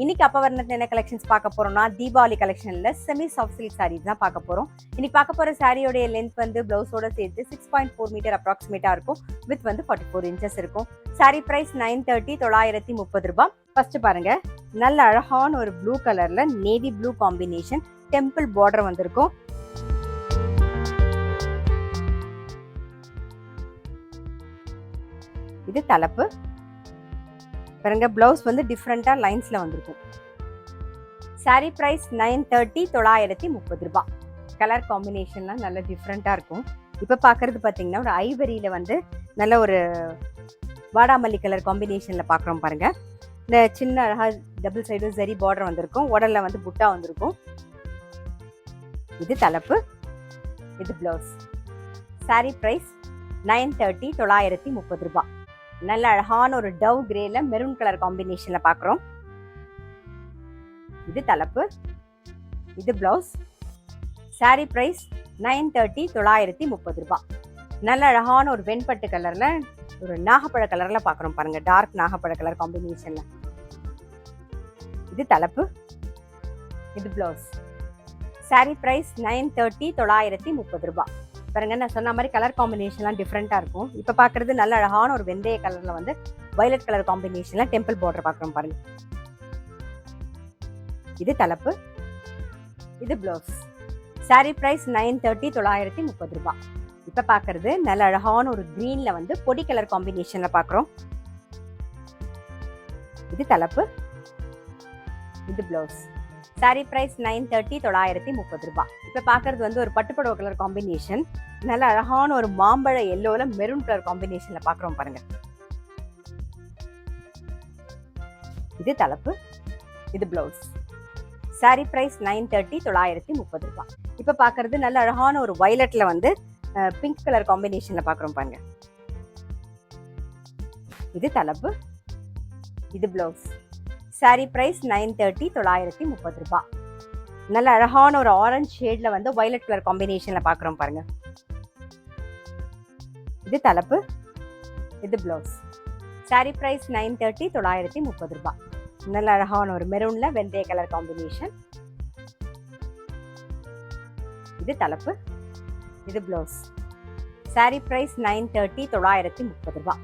இன்னைக்கு அப்பவர்ணத்துல என்ன கலெக்ஷன்ஸ் பார்க்க போறோம்னா தீபாவளி கலெக்ஷன்ல செமி சாஃப்ட் சில்க் சாரீஸ் தான் பார்க்க போறோம். இன்னைக்கு பார்க்க போற சாரியோட லென்த் வந்து பிளவுஸோட சேர்த்து 6.4 மீட்டர் அப்ராக்சிமேட்டா இருக்கும். வித் வந்து 44 இன்ச்சஸ் இருக்கும். சாரி பிரைஸ் 930 930 ரூபாய். ஃபர்ஸ்ட் பாருங்க, நல்ல அழகான ஒரு ப்ளூ கலர்ல navy blue combination temple border வந்திருக்கும். இது தலைப்பு பாருங்க, பிளவுஸ் வந்து டிஃப்ரெண்டா லைன்ஸ்ல வந்திருக்கும். சாரி பிரைஸ் 930 930 ரூபாய். கலர் காம்பினேஷன்லாம் நல்ல டிஃப்ரெண்டா இருக்கும். இப்ப பாக்குறது பாத்தீங்கன்னா ஒரு ஐவரியில வந்து நல்ல ஒரு வாடாமல்லி கலர் காம்பினேஷன்ல பாக்குறோம் பாருங்க. இந்த சின்ன அழகா டபுள் சைடு ஜரி பார்டர் வந்திருக்கும். உடல்ல வந்து புட்டா வந்திருக்கும். இது தலைப்பு, இது பிளவுஸ். சாரி பிரைஸ் 930 930 ரூபாய். நல்ல அழகான ஒரு டவ் கிரேல மெரூன் கலர் காம்பினேஷன்ல பாக்குறோம். இது தலைப்பு, இது பிளவுஸ். சாரி பிரைஸ் 930 930 ரூபாய். நல்ல அழகான ஒரு வெண்பட்டு கலர்ல ஒரு நாகப்பழ கலர்ல பாக்குறோம் பாருங்க. டார்க் நாகப்பழ கலர் காம்பினேஷன்ல. இது தலைப்பு, இது பிளவுஸ். சாரி பிரைஸ் 930 930 ரூபாய். பாருங்க, நான் சொன்ன மாதிரி கலர் காம்பினேஷன்லாம் டிஃப்ரெண்டா இருக்கும். இப்ப பாக்குறது நல்ல அழகான ஒரு வெந்தய கலர்ல வந்து வயலட் கலர் காம்பினேஷன்ல டெம்பிள் பார்டர் பாக்குறோம் பாருங்க. இது தலைப்பு, இது பிளவுஸ். சாரி பிரைஸ் 930 930 ரூபாய். இப்ப பாக்குறது நல்ல அழகான ஒரு கிரீன்ல வந்து பொடி கலர் காம்பினேஷன்ல பாக்குறோம். இது தலைப்பு, இது பிளவுஸ். சாரி பிரைஸ் 930 930 ரூபாய். இப்ப பாக்குறது வந்து ஒரு பட்டுப்படவை கலர் காம்பினேஷன். நல்ல அழகான ஒரு மாம்பழ எல்லோல மெரூன் கலர் காம்பினேஷன்ல பாக்குறோம் பாருங்க. இது தலைப்பு, இது பிளவுஸ். சாரி பிரைஸ் 930 930 ரூபாய். இப்ப பாக்குறது நல்ல அழகான ஒரு வயலட்ல வந்து பிங்க் கலர் காம்பினேஷன்ல பாக்குறோம் பாருங்க. இது தலைப்பு, இது பிளவுஸ். சாரி பிரைஸ் 930 930 ரூபாய். நல்ல அழகான ஒரு ஆரஞ்சு ஷேட்ல வந்து வயலட் கலர் காம்பினேஷன்ல பாக்குறோம் பாருங்க. இது தலைப்பு, இது பிளவுஸ். சாரி பிரைஸ் 930 930 ரூபாய். நல்ல அழகான ஒரு மெரூன்ல வெந்தய கலர் காம்பினேஷன். இது தலைப்பு, இது பிளவுஸ். சாரி பிரைஸ் 930 930 ரூபாய்.